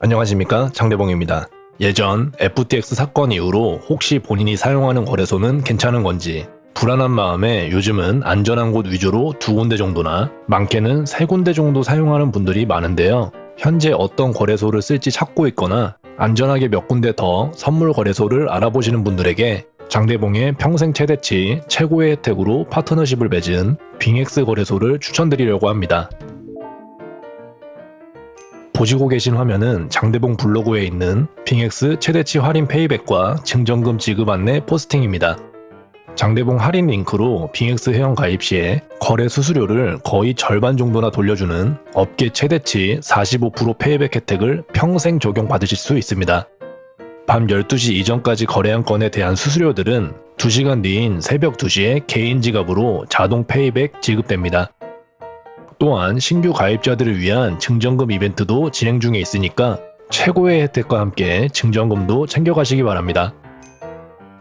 안녕하십니까, 장대봉입니다. 예전 FTX 사건 이후로 혹시 본인이 사용하는 거래소는 괜찮은 건지 불안한 마음에 요즘은 안전한 곳 위주로 2군데 정도나 많게는 3군데 정도 사용하는 분들이 많은데요. 현재 어떤 거래소를 쓸지 찾고 있거나 안전하게 몇 군데 더 선물 거래소를 알아보시는 분들에게 장대봉의 평생 최대치 최고의 혜택으로 파트너십을 맺은 빙엑스 거래소를 추천드리려고 합니다. 보시고 계신 화면은 장대봉 블로그에 있는 빙엑스 최대치 할인 페이백과 증정금 지급 안내 포스팅입니다. 장대봉 할인 링크로 빙엑스 회원 가입 시에 거래 수수료를 거의 절반 정도나 돌려주는 업계 최대치 45% 페이백 혜택을 평생 적용받으실 수 있습니다. 밤 12시 이전까지 거래한 건에 대한 수수료들은 2시간 뒤인 새벽 2시에 개인 지갑으로 자동 페이백 지급됩니다. 또한 신규 가입자들을 위한 증정금 이벤트도 진행 중에 있으니까 최고의 혜택과 함께 증정금도 챙겨가시기 바랍니다.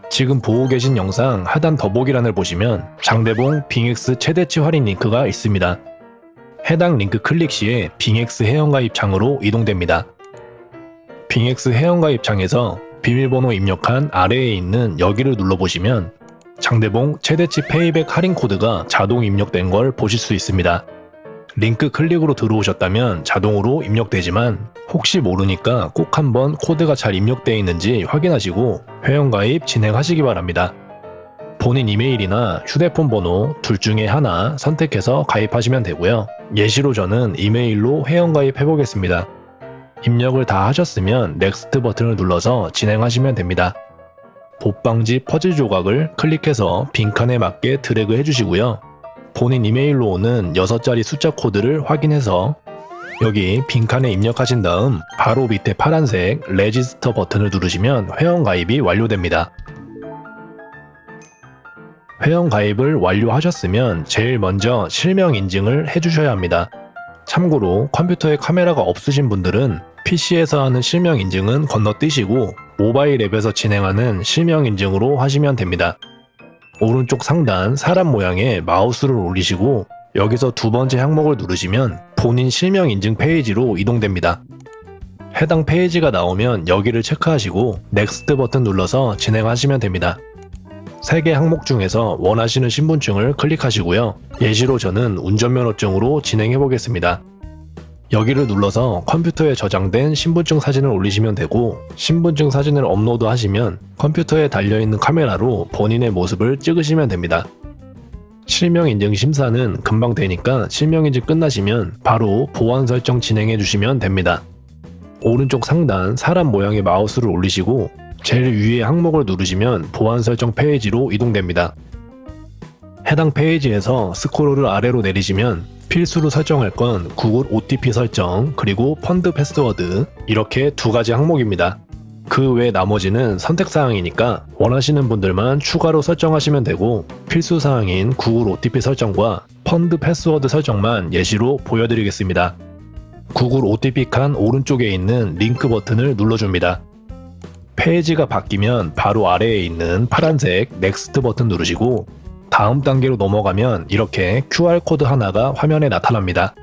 지금 보고 계신 영상 하단 더보기란을 보시면 장대봉 빙엑스 최대치 할인 링크가 있습니다. 해당 링크 클릭 시에 빙엑스 회원가입 창으로 이동됩니다. 빙엑스 회원가입 창에서 비밀번호 입력한 아래에 있는 여기를 눌러보시면 장대봉 최대치 페이백 할인 코드가 자동 입력된 걸 보실 수 있습니다. 링크 클릭으로 들어오셨다면 자동으로 입력되지만 혹시 모르니까 꼭 한번 코드가 잘 입력되어 있는지 확인하시고 회원가입 진행하시기 바랍니다. 본인 이메일이나 휴대폰 번호 둘 중에 하나 선택해서 가입하시면 되고요. 예시로 저는 이메일로 회원가입 해보겠습니다. 입력을 다 하셨으면 넥스트 버튼을 눌러서 진행하시면 됩니다. 봇방지 퍼즐 조각을 클릭해서 빈칸에 맞게 드래그 해주시고요. 본인 이메일로 오는 6자리 숫자 코드를 확인해서 여기 빈칸에 입력하신 다음 바로 밑에 파란색 레지스터 버튼을 누르시면 회원가입이 완료됩니다. 회원가입을 완료하셨으면 제일 먼저 실명 인증을 해주셔야 합니다. 참고로 컴퓨터에 카메라가 없으신 분들은 PC에서 하는 실명 인증은 건너뛰시고 모바일 앱에서 진행하는 실명 인증으로 하시면 됩니다. 오른쪽 상단 사람 모양의 마우스를 올리시고 여기서 2번째 항목을 누르시면 본인 실명 인증 페이지로 이동됩니다. 해당 페이지가 나오면 여기를 체크하시고 넥스트 버튼 눌러서 진행하시면 됩니다. 3개 항목 중에서 원하시는 신분증을 클릭하시고요. 예시로 저는 운전면허증으로 진행해 보겠습니다. 여기를 눌러서 컴퓨터에 저장된 신분증 사진을 올리시면 되고 신분증 사진을 업로드하시면 컴퓨터에 달려있는 카메라로 본인의 모습을 찍으시면 됩니다. 실명인증 심사는 금방 되니까 실명인증 끝나시면 바로 보안 설정 진행해 주시면 됩니다. 오른쪽 상단 사람 모양의 마우스를 올리시고 제일 위에 항목을 누르시면 보안 설정 페이지로 이동됩니다. 해당 페이지에서 스크롤을 아래로 내리시면 필수로 설정할 건 구글 OTP 설정 그리고 펀드 패스워드 이렇게 2가지 항목입니다. 그 외 나머지는 선택사항이니까 원하시는 분들만 추가로 설정하시면 되고 필수사항인 구글 OTP 설정과 펀드 패스워드 설정만 예시로 보여드리겠습니다. 구글 OTP 칸 오른쪽에 있는 링크 버튼을 눌러줍니다. 페이지가 바뀌면 바로 아래에 있는 파란색 넥스트 버튼 누르시고 다음 단계로 넘어가면 이렇게 QR코드 하나가 화면에 나타납니다.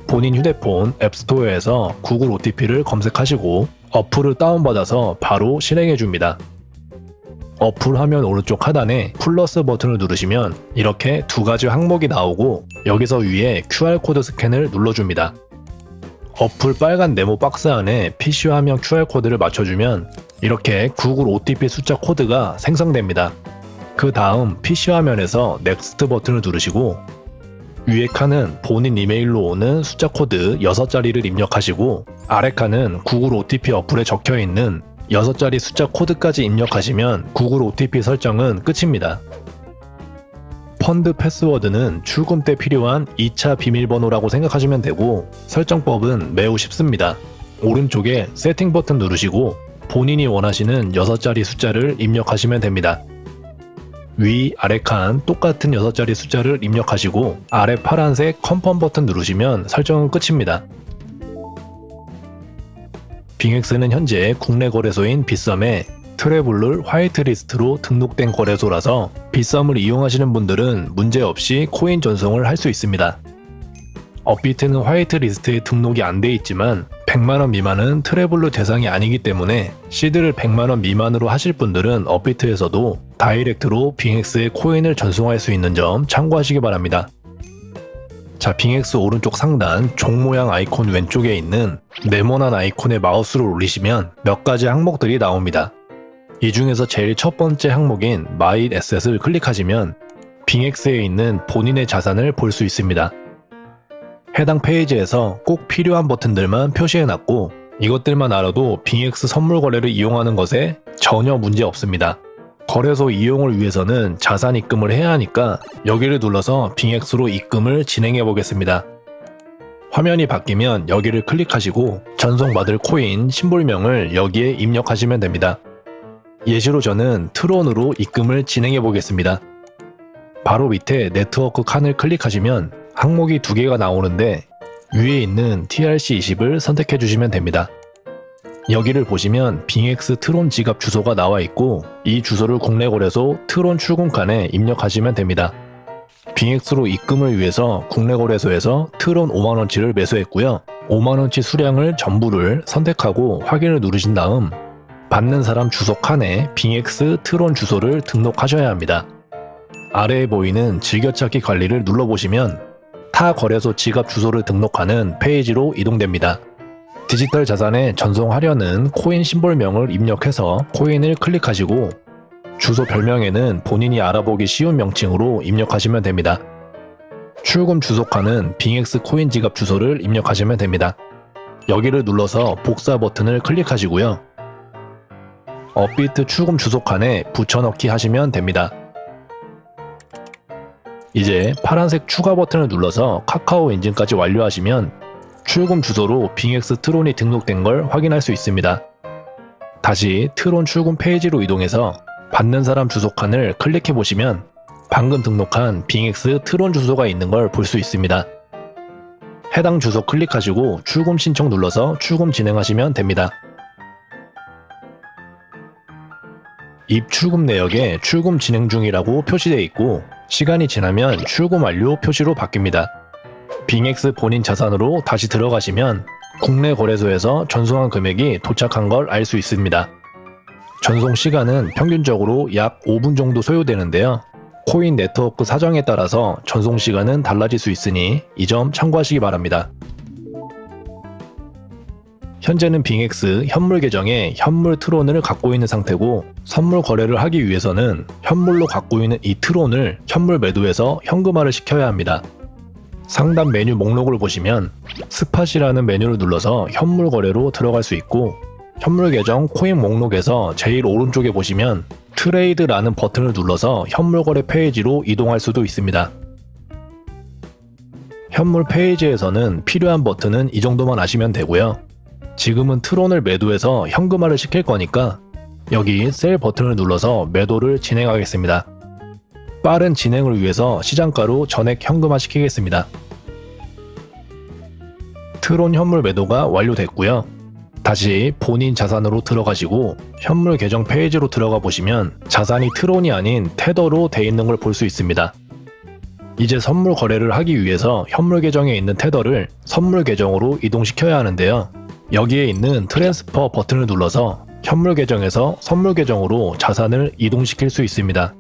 본인 휴대폰 앱스토어에서 구글 OTP를 검색하시고 어플을 다운받아서 바로 실행해줍니다. 어플 화면 오른쪽 하단에 플러스 버튼을 누르시면 이렇게 2가지 항목이 나오고 여기서 위에 QR코드 스캔을 눌러줍니다. 어플 빨간 네모 박스 안에 PC 화면 QR코드를 맞춰주면 이렇게 구글 OTP 숫자 코드가 생성됩니다. 그 다음 PC 화면에서 넥스트 버튼을 누르시고 위에 칸은 본인 이메일로 오는 숫자 코드 6자리를 입력하시고 아래 칸은 구글 OTP 어플에 적혀있는 6자리 숫자 코드까지 입력하시면 구글 OTP 설정은 끝입니다. 펀드 패스워드는 출금 때 필요한 2차 비밀번호라고 생각하시면 되고 설정법은 매우 쉽습니다. 오른쪽에 세팅 버튼 누르시고 본인이 원하시는 6자리 숫자를 입력하시면 됩니다. 위, 아래 칸 똑같은 6자리 숫자를 입력하시고 아래 파란색 컨펌 버튼 누르시면 설정은 끝입니다. 빙엑스는 현재 국내 거래소인 빗썸에 트래블러 화이트리스트로 등록된 거래소라서 빗썸을 이용하시는 분들은 문제없이 코인 전송을 할 수 있습니다. 업비트는 화이트리스트에 등록이 안 돼 있지만 100만원 미만은 트래블러 대상이 아니기 때문에 시드를 100만원 미만으로 하실 분들은 업비트에서도 다이렉트로 빙엑스의 코인을 전송할 수 있는 점 참고하시기 바랍니다. 자, 빙엑스 오른쪽 상단 종 모양 아이콘 왼쪽에 있는 네모난 아이콘에 마우스를 올리시면 몇 가지 항목들이 나옵니다. 이 중에서 제일 첫 번째 항목인 My Asset을 클릭하시면 빙엑스에 있는 본인의 자산을 볼 수 있습니다. 해당 페이지에서 꼭 필요한 버튼들만 표시해놨고 이것들만 알아도 빙엑스 선물 거래를 이용하는 것에 전혀 문제 없습니다. 거래소 이용을 위해서는 자산 입금을 해야 하니까 여기를 눌러서 빙엑스로 입금을 진행해 보겠습니다. 화면이 바뀌면 여기를 클릭하시고 전송받을 코인 심볼명을 여기에 입력하시면 됩니다. 예시로 저는 트론으로 입금을 진행해 보겠습니다. 바로 밑에 네트워크 칸을 클릭하시면 항목이 두 개가 나오는데 위에 있는 TRC20을 선택해 주시면 됩니다. 여기를 보시면 빙엑스 트론 지갑 주소가 나와 있고 이 주소를 국내 거래소 트론 출금칸에 입력하시면 됩니다. 빙엑스로 입금을 위해서 국내 거래소에서 트론 5만원치를 매수했고요. 5만원치 수량을 전부를 선택하고 확인을 누르신 다음 받는 사람 주소 칸에 빙엑스 트론 주소를 등록하셔야 합니다. 아래에 보이는 즐겨찾기 관리를 눌러보시면 타 거래소 지갑 주소를 등록하는 페이지로 이동됩니다. 디지털 자산에 전송하려는 코인 심볼명을 입력해서 코인을 클릭하시고 주소 별명에는 본인이 알아보기 쉬운 명칭으로 입력하시면 됩니다. 출금 주소 칸은 빙엑스 코인 지갑 주소를 입력하시면 됩니다. 여기를 눌러서 복사 버튼을 클릭하시고요. 업비트 출금 주소 칸에 붙여넣기 하시면 됩니다. 이제 파란색 추가 버튼을 눌러서 카카오 인증까지 완료하시면 출금 주소로 빙엑스 트론이 등록된 걸 확인할 수 있습니다. 다시 트론 출금 페이지로 이동해서 받는 사람 주소 칸을 클릭해 보시면 방금 등록한 빙엑스 트론 주소가 있는 걸 볼 수 있습니다. 해당 주소 클릭하시고 출금 신청 눌러서 출금 진행하시면 됩니다. 입출금 내역에 출금 진행 중이라고 표시되어 있고 시간이 지나면 출금 완료 표시로 바뀝니다. 빙엑스 본인 자산으로 다시 들어가시면 국내 거래소에서 전송한 금액이 도착한 걸 알 수 있습니다. 전송 시간은 평균적으로 약 5분 정도 소요되는데요. 코인 네트워크 사정에 따라서 전송 시간은 달라질 수 있으니 이 점 참고하시기 바랍니다. 현재는 빙엑스 현물 계정에 현물 트론을 갖고 있는 상태고 선물 거래를 하기 위해서는 현물로 갖고 있는 이 트론을 현물 매도해서 현금화를 시켜야 합니다. 상단 메뉴 목록을 보시면 스팟이라는 메뉴를 눌러서 현물 거래로 들어갈 수 있고 현물 계정 코인 목록에서 제일 오른쪽에 보시면 트레이드라는 버튼을 눌러서 현물 거래 페이지로 이동할 수도 있습니다. 현물 페이지에서는 필요한 버튼은 이 정도만 아시면 되고요. 지금은 트론을 매도해서 현금화를 시킬 거니까 여기 셀 버튼을 눌러서 매도를 진행하겠습니다. 빠른 진행을 위해서 시장가로 전액 현금화 시키겠습니다. 트론 현물 매도가 완료됐고요. 다시 본인 자산으로 들어가시고 현물 계정 페이지로 들어가 보시면 자산이 트론이 아닌 테더로 돼 있는 걸 볼 수 있습니다. 이제 선물 거래를 하기 위해서 현물 계정에 있는 테더를 선물 계정으로 이동시켜야 하는데요. 여기에 있는 트랜스퍼 버튼을 눌러서 현물 계정에서 선물 계정으로 자산을 이동시킬 수 있습니다.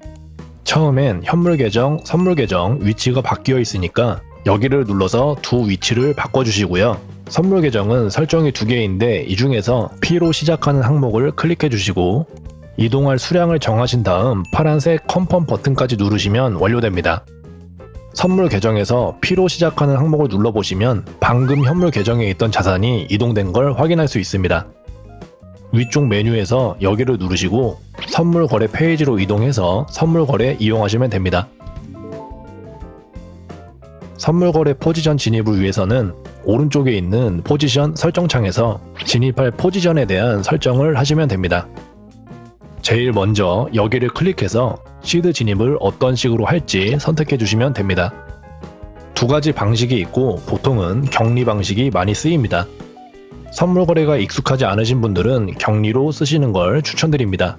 처음엔 현물 계정, 선물 계정 위치가 바뀌어 있으니까 여기를 눌러서 두 위치를 바꿔주시고요. 선물 계정은 설정이 두 개인데 이 중에서 P로 시작하는 항목을 클릭해 주시고 이동할 수량을 정하신 다음 파란색 컨펌 버튼까지 누르시면 완료됩니다. 선물 계정에서 P로 시작하는 항목을 눌러보시면 방금 현물 계정에 있던 자산이 이동된 걸 확인할 수 있습니다. 위쪽 메뉴에서 여기를 누르시고 선물 거래 페이지로 이동해서 선물 거래 이용하시면 됩니다. 선물 거래 포지션 진입을 위해서는 오른쪽에 있는 포지션 설정창에서 진입할 포지션에 대한 설정을 하시면 됩니다. 제일 먼저 여기를 클릭해서 시드 진입을 어떤 식으로 할지 선택해 주시면 됩니다. 두 가지 방식이 있고 보통은 격리 방식이 많이 쓰입니다. 선물 거래가 익숙하지 않으신 분들은 격리로 쓰시는 걸 추천드립니다.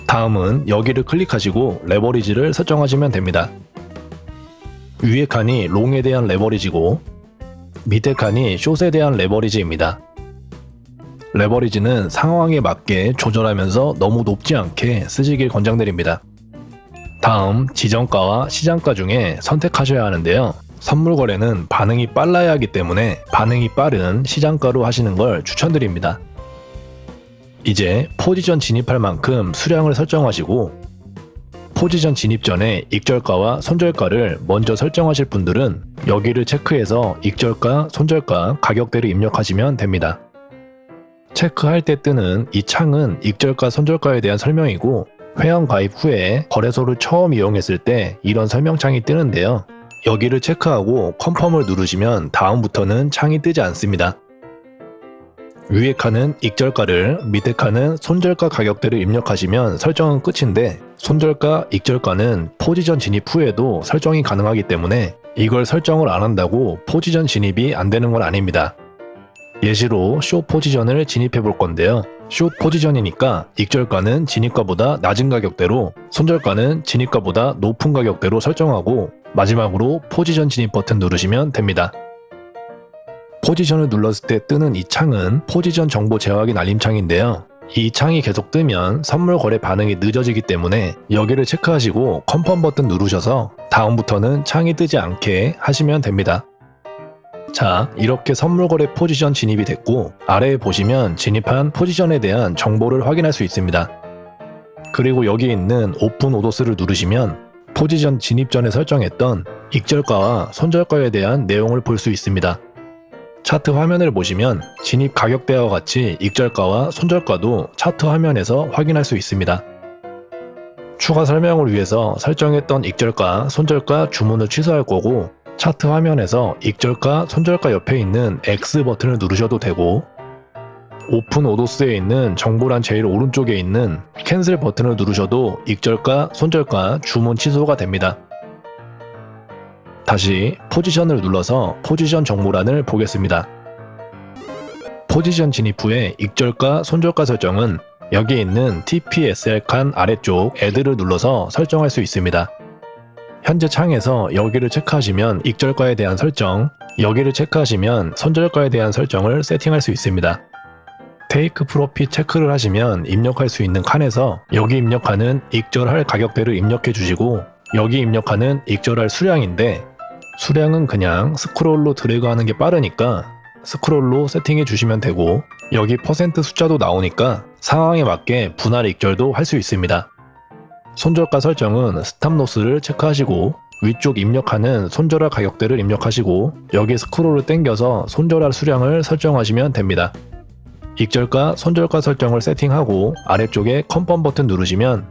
다음은 여기를 클릭하시고 레버리지를 설정하시면 됩니다. 위에 칸이 롱에 대한 레버리지고 밑에 칸이 숏에 대한 레버리지입니다. 레버리지는 상황에 맞게 조절하면서 너무 높지 않게 쓰시길 권장드립니다. 다음 지정가와 시장가 중에 선택하셔야 하는데요. 선물 거래는 반응이 빨라야 하기 때문에 반응이 빠른 시장가로 하시는 걸 추천드립니다. 이제 포지션 진입할 만큼 수량을 설정하시고 포지션 진입 전에 익절가와 손절가를 먼저 설정하실 분들은 여기를 체크해서 익절가, 손절가 가격대를 입력하시면 됩니다. 체크할 때 뜨는 이 창은 익절가, 손절가에 대한 설명이고 회원 가입 후에 거래소를 처음 이용했을 때 이런 설명창이 뜨는데요. 여기를 체크하고 컨펌을 누르시면 다음부터는 창이 뜨지 않습니다. 위에 칸은 익절가를, 밑에 칸은 손절가 가격대를 입력하시면 설정은 끝인데 손절가, 익절가는 포지션 진입 후에도 설정이 가능하기 때문에 이걸 설정을 안 한다고 포지션 진입이 안 되는 건 아닙니다. 예시로 숏 포지션을 진입해 볼 건데요. 숏 포지션이니까 익절가는 진입가보다 낮은 가격대로, 손절가는 진입가보다 높은 가격대로 설정하고 마지막으로 포지션 진입 버튼 누르시면 됩니다. 포지션을 눌렀을 때 뜨는 이 창은 포지션 정보 재확인 알림창인데요. 이 창이 계속 뜨면 선물 거래 반응이 늦어지기 때문에 여기를 체크하시고 컨펌 버튼 누르셔서 다음부터는 창이 뜨지 않게 하시면 됩니다. 자, 이렇게 선물 거래 포지션 진입이 됐고 아래에 보시면 진입한 포지션에 대한 정보를 확인할 수 있습니다. 그리고 여기 있는 오픈 오더스를 누르시면 포지션 진입 전에 설정했던 익절가와 손절가에 대한 내용을 볼 수 있습니다. 차트 화면을 보시면 진입 가격대와 같이 익절가와 손절가도 차트 화면에서 확인할 수 있습니다. 추가 설명을 위해서 설정했던 익절가, 손절가 주문을 취소할 거고 차트 화면에서 익절가, 손절가 옆에 있는 X 버튼을 누르셔도 되고 오픈 오더스에 있는 정보란 제일 오른쪽에 있는 캔슬 버튼을 누르셔도 익절가, 손절가 주문 취소가 됩니다. 다시 포지션을 눌러서 포지션 정보란을 보겠습니다. 포지션 진입 후에 익절가, 손절가 설정은 여기 있는 TPSL 칸 아래쪽 Add를 눌러서 설정할 수 있습니다. 현재 창에서 여기를 체크하시면 익절가에 대한 설정, 여기를 체크하시면 손절가에 대한 설정을 세팅할 수 있습니다. 테이크 프로핏 체크를 하시면 입력할 수 있는 칸에서 여기 입력하는 익절할 가격대를 입력해 주시고 여기 입력하는 익절할 수량인데 수량은 그냥 스크롤로 드래그하는 게 빠르니까 스크롤로 세팅해 주시면 되고 여기 퍼센트 숫자도 나오니까 상황에 맞게 분할 익절도 할 수 있습니다. 손절가 설정은 스탑로스를 체크하시고 위쪽 입력하는 손절할 가격대를 입력하시고 여기 스크롤을 당겨서 손절할 수량을 설정하시면 됩니다. 익절가, 손절가 설정을 세팅하고 아래쪽에 컨펌 버튼 누르시면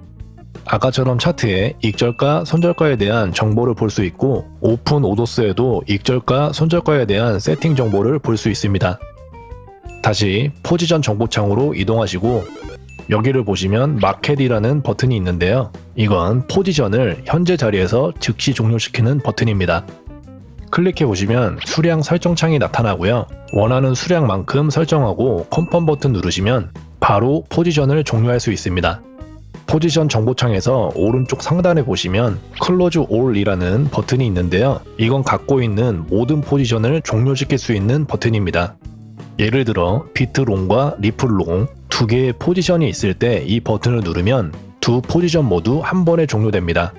아까처럼 차트에 익절가, 손절가에 대한 정보를 볼 수 있고 오픈 오더스에도 익절가, 손절가에 대한 세팅 정보를 볼 수 있습니다. 다시 포지션 정보창으로 이동하시고 여기를 보시면 마켓이라는 버튼이 있는데요. 이건 포지션을 현재 자리에서 즉시 종료시키는 버튼입니다. 클릭해 보시면 수량 설정 창이 나타나고요. 원하는 수량만큼 설정하고 컨펌 버튼 누르시면 바로 포지션을 종료할 수 있습니다. 포지션 정보창에서 오른쪽 상단에 보시면 클로즈 올이라는 버튼이 있는데요. 이건 갖고 있는 모든 포지션을 종료시킬 수 있는 버튼입니다. 예를 들어 비트롱과 리플롱 두 개의 포지션이 있을 때 이 버튼을 누르면 두 포지션 모두 한 번에 종료됩니다.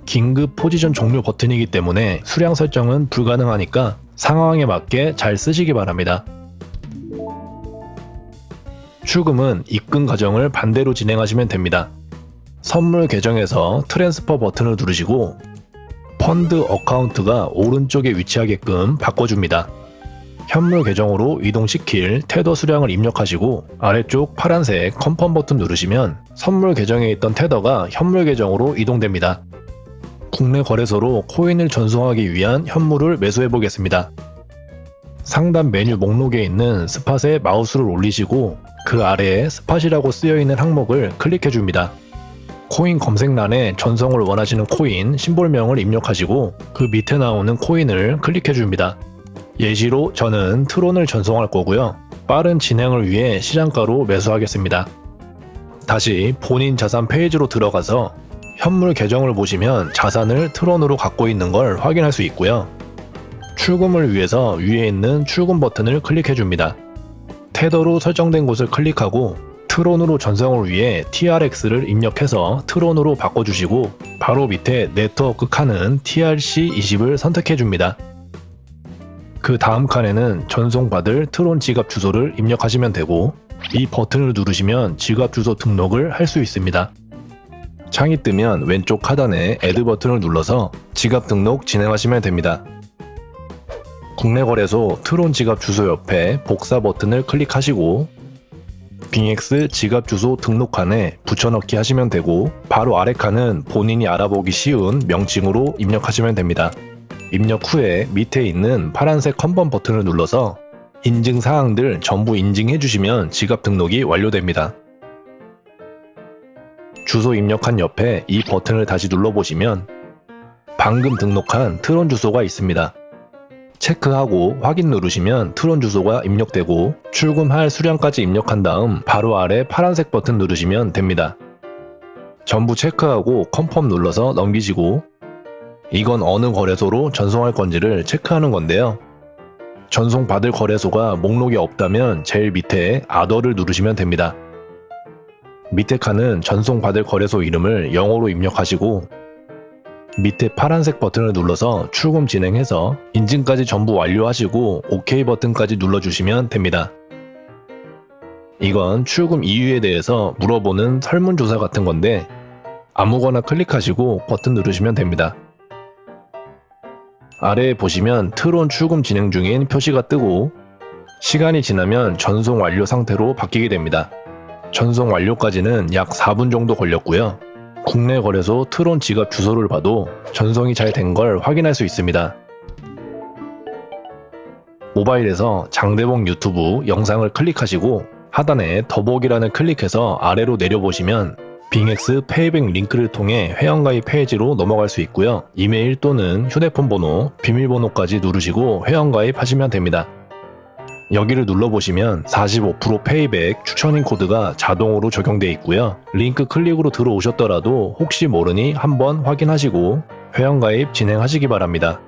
긴급 포지션 종료 버튼이기 때문에 수량 설정은 불가능하니까 상황에 맞게 잘 쓰시기 바랍니다. 출금은 입금 과정을 반대로 진행하시면 됩니다. 선물 계정에서 트랜스퍼 버튼을 누르시고 펀드 어카운트가 오른쪽에 위치하게끔 바꿔줍니다. 현물 계정으로 이동시킬 테더 수량을 입력하시고 아래쪽 파란색 컨펌 버튼 누르시면 선물 계정에 있던 테더가 현물 계정으로 이동됩니다. 국내 거래소로 코인을 전송하기 위한 현물을 매수해 보겠습니다. 상단 메뉴 목록에 있는 스팟에 마우스를 올리시고 그 아래에 스팟이라고 쓰여있는 항목을 클릭해 줍니다. 코인 검색란에 전송을 원하시는 코인 심볼명을 입력하시고 그 밑에 나오는 코인을 클릭해 줍니다. 예시로 저는 트론을 전송할 거고요. 빠른 진행을 위해 시장가로 매수하겠습니다. 다시 본인 자산 페이지로 들어가서 현물 계정을 보시면 자산을 트론으로 갖고 있는 걸 확인할 수 있고요. 출금을 위해서 위에 있는 출금 버튼을 클릭해줍니다. 테더로 설정된 곳을 클릭하고 트론으로 전송을 위해 TRX를 입력해서 트론으로 바꿔주시고 바로 밑에 네트워크 칸은 TRC20을 선택해줍니다. 그 다음 칸에는 전송받을 트론 지갑 주소를 입력하시면 되고 이 버튼을 누르시면 지갑 주소 등록을 할 수 있습니다. 창이 뜨면 왼쪽 하단에 애드 버튼을 눌러서 지갑 등록 진행하시면 됩니다. 국내 거래소 트론 지갑 주소 옆에 복사 버튼을 클릭하시고 빙엑스 지갑 주소 등록 칸에 붙여넣기 하시면 되고 바로 아래 칸은 본인이 알아보기 쉬운 명칭으로 입력하시면 됩니다. 입력 후에 밑에 있는 파란색 컨펌 버튼을 눌러서 인증 사항들 전부 인증해 주시면 지갑 등록이 완료됩니다. 주소 입력한 옆에 이 버튼을 다시 눌러보시면 방금 등록한 트론 주소가 있습니다. 체크하고 확인 누르시면 트론 주소가 입력되고 출금할 수량까지 입력한 다음 바로 아래 파란색 버튼 누르시면 됩니다. 전부 체크하고 컨펌 눌러서 넘기시고 이건 어느 거래소로 전송할 건지를 체크하는 건데요. 전송받을 거래소가 목록에 없다면 제일 밑에 아더를 누르시면 됩니다. 밑에 칸은 전송받을 거래소 이름을 영어로 입력하시고 밑에 파란색 버튼을 눌러서 출금 진행해서 인증까지 전부 완료하시고 OK 버튼까지 눌러주시면 됩니다. 이건 출금 이유에 대해서 물어보는 설문조사 같은 건데 아무거나 클릭하시고 버튼 누르시면 됩니다. 아래에 보시면 트론 출금 진행 중인 표시가 뜨고 시간이 지나면 전송 완료 상태로 바뀌게 됩니다. 전송 완료까지는 약 4분 정도 걸렸고요. 국내 거래소 트론 지갑 주소를 봐도 전송이 잘 된 걸 확인할 수 있습니다. 모바일에서 장대봉 유튜브 영상을 클릭하시고 하단에 더보기란을 클릭해서 아래로 내려보시면 빙엑스 페이백 링크를 통해 회원가입 페이지로 넘어갈 수 있고요. 이메일 또는 휴대폰 번호, 비밀번호까지 누르시고 회원가입 하시면 됩니다. 여기를 눌러보시면 45% 페이백 추천인 코드가 자동으로 적용되어 있고요. 링크 클릭으로 들어오셨더라도 혹시 모르니 한번 확인하시고 회원가입 진행하시기 바랍니다.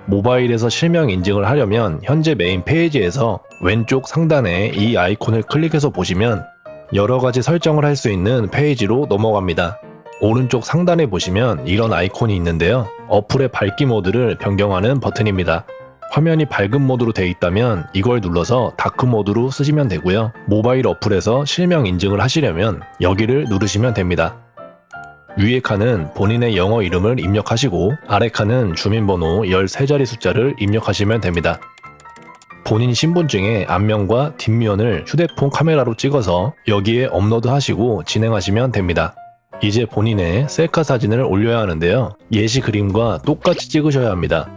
모바일에서 실명 인증을 하려면 현재 메인 페이지에서 왼쪽 상단에 이 아이콘을 클릭해서 보시면 여러가지 설정을 할 수 있는 페이지로 넘어갑니다. 오른쪽 상단에 보시면 이런 아이콘이 있는데요. 어플의 밝기 모드를 변경하는 버튼입니다. 화면이 밝은 모드로 되어 있다면 이걸 눌러서 다크 모드로 쓰시면 되고요. 모바일 어플에서 실명 인증을 하시려면 여기를 누르시면 됩니다. 위에 칸은 본인의 영어 이름을 입력하시고 아래 칸은 주민번호 13자리 숫자를 입력하시면 됩니다. 본인 신분증의 앞면과 뒷면을 휴대폰 카메라로 찍어서 여기에 업로드하시고 진행하시면 됩니다. 이제 본인의 셀카 사진을 올려야 하는데요. 예시 그림과 똑같이 찍으셔야 합니다.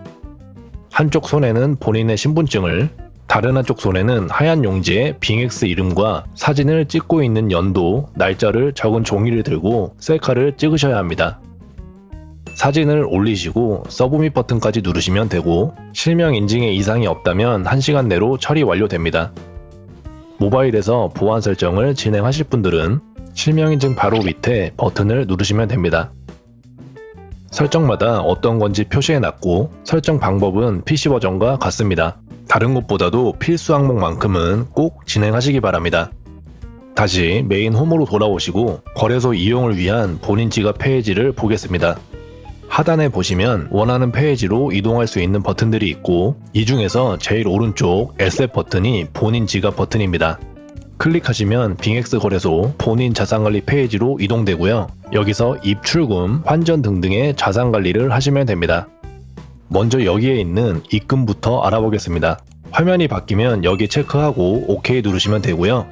한쪽 손에는 본인의 신분증을, 다른 한쪽 손에는 하얀 용지에 빙엑스 이름과 사진을 찍고 있는 연도, 날짜를 적은 종이를 들고 셀카를 찍으셔야 합니다. 사진을 올리시고 서브밋 버튼까지 누르시면 되고 실명 인증에 이상이 없다면 1시간 내로 처리 완료됩니다. 모바일에서 보안 설정을 진행하실 분들은 실명 인증 바로 밑에 버튼을 누르시면 됩니다. 설정마다 어떤 건지 표시해놨고 설정 방법은 PC 버전과 같습니다. 다른 곳보다도 필수 항목만큼은 꼭 진행하시기 바랍니다. 다시 메인 홈으로 돌아오시고 거래소 이용을 위한 본인 지갑 페이지를 보겠습니다. 하단에 보시면 원하는 페이지로 이동할 수 있는 버튼들이 있고 이 중에서 제일 오른쪽 에셋 버튼이 본인 지갑 버튼입니다. 클릭하시면 빙엑스 거래소 본인 자산관리 페이지로 이동되고요. 여기서 입출금, 환전 등등의 자산관리를 하시면 됩니다. 먼저 여기에 있는 입금부터 알아보겠습니다. 화면이 바뀌면 여기 체크하고 OK 누르시면 되고요.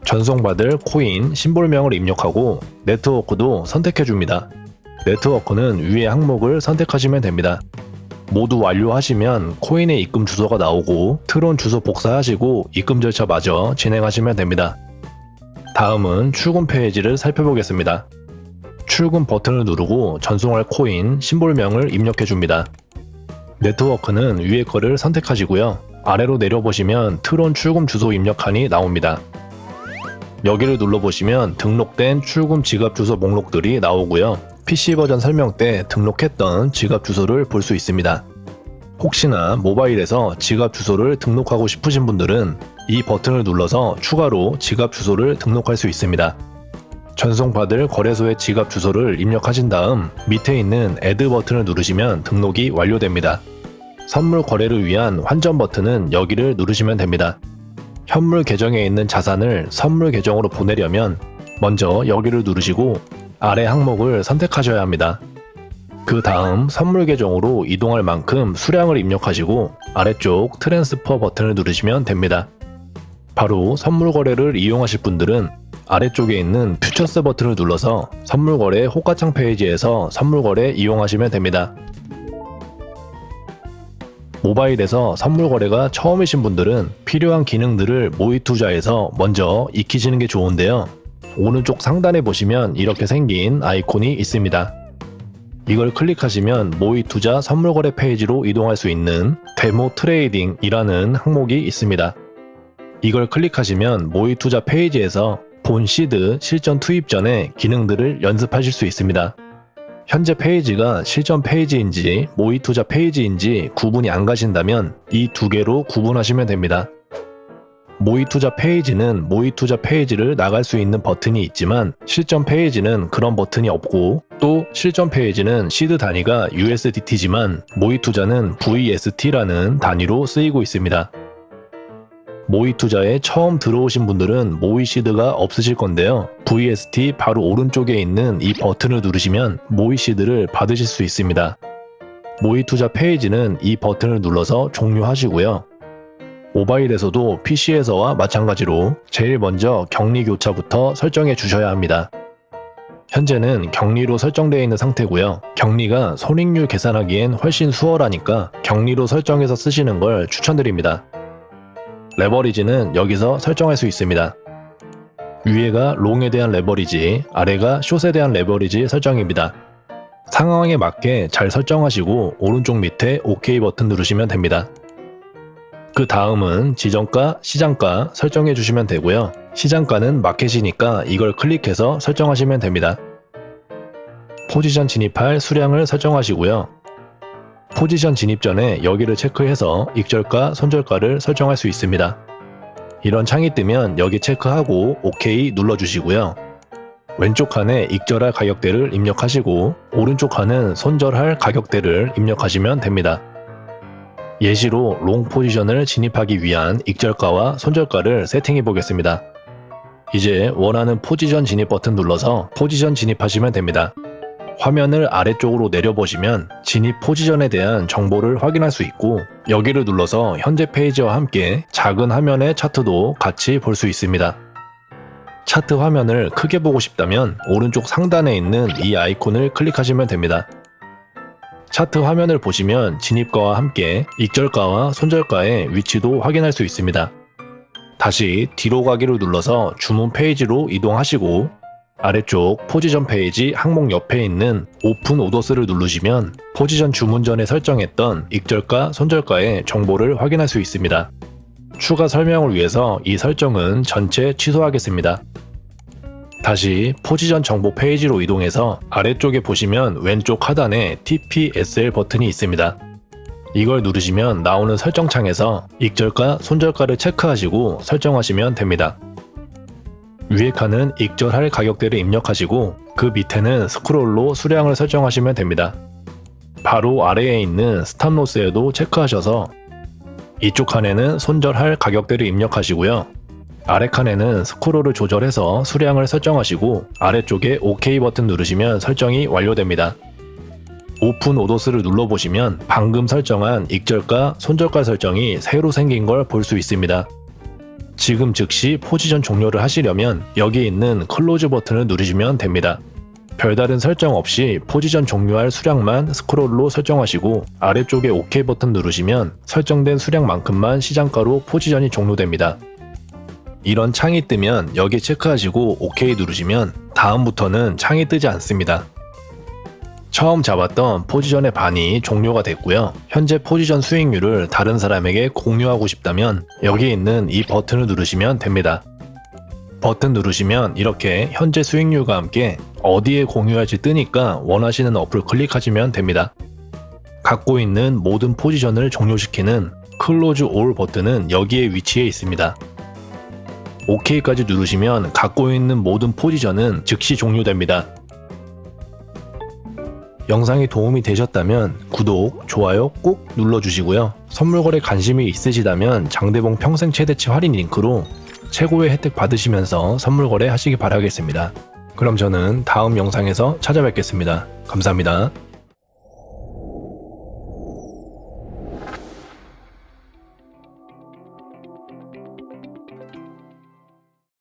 전송받을 코인, 심볼명을 입력하고 네트워크도 선택해줍니다. 네트워크는 위의 항목을 선택하시면 됩니다. 모두 완료하시면 코인의 입금 주소가 나오고 트론 주소 복사하시고 입금 절차마저 진행하시면 됩니다. 다음은 출금 페이지를 살펴보겠습니다. 출금 버튼을 누르고 전송할 코인, 심볼명을 입력해줍니다. 네트워크는 위의 거를 선택하시고요. 아래로 내려보시면 트론 출금 주소 입력칸이 나옵니다. 여기를 눌러보시면 등록된 출금 지갑 주소 목록들이 나오고요. PC 버전 설명 때 등록했던 지갑 주소를 볼 수 있습니다. 혹시나 모바일에서 지갑 주소를 등록하고 싶으신 분들은 이 버튼을 눌러서 추가로 지갑 주소를 등록할 수 있습니다. 전송받을 거래소의 지갑 주소를 입력하신 다음 밑에 있는 Add 버튼을 누르시면 등록이 완료됩니다. 선물 거래를 위한 환전 버튼은 여기를 누르시면 됩니다. 현물 계정에 있는 자산을 선물 계정으로 보내려면 먼저 여기를 누르시고 아래 항목을 선택하셔야 합니다. 그 다음 선물 계정으로 이동할 만큼 수량을 입력하시고 아래쪽 트랜스퍼 버튼을 누르시면 됩니다. 바로 선물 거래를 이용하실 분들은 아래쪽에 있는 퓨처스 버튼을 눌러서 선물 거래 호가창 페이지에서 선물 거래 이용하시면 됩니다. 모바일에서 선물 거래가 처음이신 분들은 필요한 기능들을 모이투자에서 먼저 익히시는 게 좋은데요. 오른쪽 상단에 보시면 이렇게 생긴 아이콘이 있습니다. 이걸 클릭하시면 모이투자 선물거래 페이지로 이동할 수 있는 데모 트레이딩이라는 항목이 있습니다. 이걸 클릭하시면 모이투자 페이지에서 본 시드 실전 투입 전에 기능들을 연습하실 수 있습니다. 현재 페이지가 실전 페이지인지 모이투자 페이지인지 구분이 안 가신다면 이 두 개로 구분하시면 됩니다. 모이투자 페이지는 모이투자 페이지를 나갈 수 있는 버튼이 있지만 실전 페이지는 그런 버튼이 없고 또 실전 페이지는 시드 단위가 USDT지만 모이투자는 VST라는 단위로 쓰이고 있습니다. 모이투자에 처음 들어오신 분들은 모이시드가 없으실 건데요. VST 바로 오른쪽에 있는 이 버튼을 누르시면 모이시드를 받으실 수 있습니다. 모이투자 페이지는 이 버튼을 눌러서 종료하시고요. 모바일에서도 PC에서와 마찬가지로 제일 먼저 격리 교차부터 설정해 주셔야 합니다. 현재는 격리로 설정되어 있는 상태고요. 격리가 손익률 계산하기엔 훨씬 수월하니까 격리로 설정해서 쓰시는 걸 추천드립니다. 레버리지는 여기서 설정할 수 있습니다. 위에가 롱에 대한 레버리지, 아래가 숏에 대한 레버리지 설정입니다. 상황에 맞게 잘 설정하시고 오른쪽 밑에 OK 버튼 누르시면 됩니다. 그 다음은 지정가, 시장가 설정해 주시면 되고요. 시장가는 마켓이니까 이걸 클릭해서 설정하시면 됩니다. 포지션 진입할 수량을 설정하시고요. 포지션 진입 전에 여기를 체크해서 익절가, 손절가를 설정할 수 있습니다. 이런 창이 뜨면 여기 체크하고 OK 눌러주시고요. 왼쪽 칸에 익절할 가격대를 입력하시고 오른쪽 칸은 손절할 가격대를 입력하시면 됩니다. 예시로 롱 포지션을 진입하기 위한 익절가와 손절가를 세팅해 보겠습니다. 이제 원하는 포지션 진입 버튼 눌러서 포지션 진입하시면 됩니다. 화면을 아래쪽으로 내려보시면 진입 포지션에 대한 정보를 확인할 수 있고 여기를 눌러서 현재 페이지와 함께 작은 화면의 차트도 같이 볼 수 있습니다. 차트 화면을 크게 보고 싶다면 오른쪽 상단에 있는 이 아이콘을 클릭하시면 됩니다. 차트 화면을 보시면 진입가와 함께 익절가와 손절가의 위치도 확인할 수 있습니다. 다시 뒤로 가기를 눌러서 주문 페이지로 이동하시고 아래쪽 포지션 페이지 항목 옆에 있는 오픈 오더스를 누르시면 포지션 주문 전에 설정했던 익절가, 손절가의 정보를 확인할 수 있습니다. 추가 설명을 위해서 이 설정은 전체 취소하겠습니다. 다시 포지션 정보 페이지로 이동해서 아래쪽에 보시면 왼쪽 하단에 TPSL 버튼이 있습니다. 이걸 누르시면 나오는 설정 창에서 익절가, 손절가를 체크하시고 설정하시면 됩니다. 위에 칸은 익절할 가격대를 입력하시고 그 밑에는 스크롤로 수량을 설정하시면 됩니다. 바로 아래에 있는 스탑로스에도 체크하셔서 이쪽 칸에는 손절할 가격대를 입력하시고요. 아래 칸에는 스크롤을 조절해서 수량을 설정하시고 아래쪽에 OK 버튼 누르시면 설정이 완료됩니다. 오픈 오더스를 눌러보시면 방금 설정한 익절가, 손절가 설정이 새로 생긴 걸 볼 수 있습니다. 지금 즉시 포지션 종료를 하시려면 여기 있는 클로즈 버튼을 누르시면 됩니다. 별다른 설정 없이 포지션 종료할 수량만 스크롤로 설정하시고 아래쪽에 OK 버튼 누르시면 설정된 수량만큼만 시장가로 포지션이 종료됩니다. 이런 창이 뜨면 여기 체크하시고 OK 누르시면 다음부터는 창이 뜨지 않습니다. 처음 잡았던 포지션의 반이 종료가 됐고요. 현재 포지션 수익률을 다른 사람에게 공유하고 싶다면 여기 있는 이 버튼을 누르시면 됩니다. 버튼 누르시면 이렇게 현재 수익률과 함께 어디에 공유할지 뜨니까 원하시는 어플 클릭하시면 됩니다. 갖고 있는 모든 포지션을 종료시키는 클로즈 올 버튼은 여기에 위치해 있습니다. OK까지 누르시면 갖고 있는 모든 포지션은 즉시 종료됩니다. 영상이 도움이 되셨다면 구독, 좋아요 꼭 눌러주시고요. 선물거래 관심이 있으시다면 장대봉 평생 최대치 할인 링크로 최고의 혜택 받으시면서 선물거래 하시기 바라겠습니다. 그럼 저는 다음 영상에서 찾아뵙겠습니다. 감사합니다.